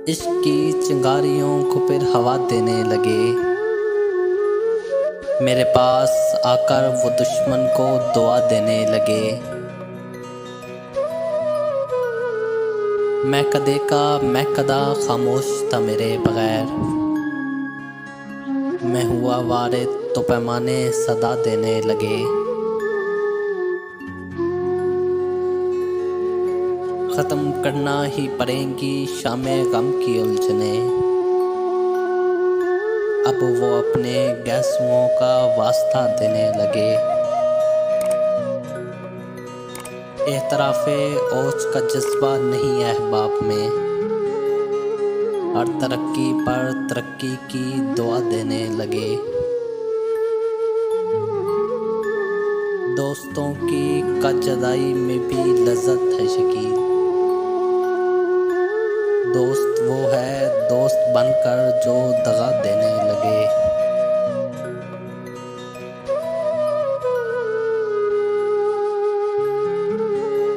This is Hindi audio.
इश्क की चिंगारियों को फिर हवा देने लगे। मेरे पास आकर वो दुश्मन को दुआ देने लगे। मैं कदे का मैं कदा खामोश था मेरे बगैर। मैं हुआ वारिद तो पैमाने सदा देने लगे। ख़त्म करना ही पड़ेंगी शामे गम की उलझने। अब वो अपने गैसुओं का वास्ता देने लगे। एतराफ़े ओज का जज्बा नहीं अहबाब में। हर तरक्की पर तरक्की की दुआ देने लगे। दोस्तों की कजदाई में भी लज़्ज़त है शकील। दोस्त वो है दोस्त बनकर जो दगा देने लगे।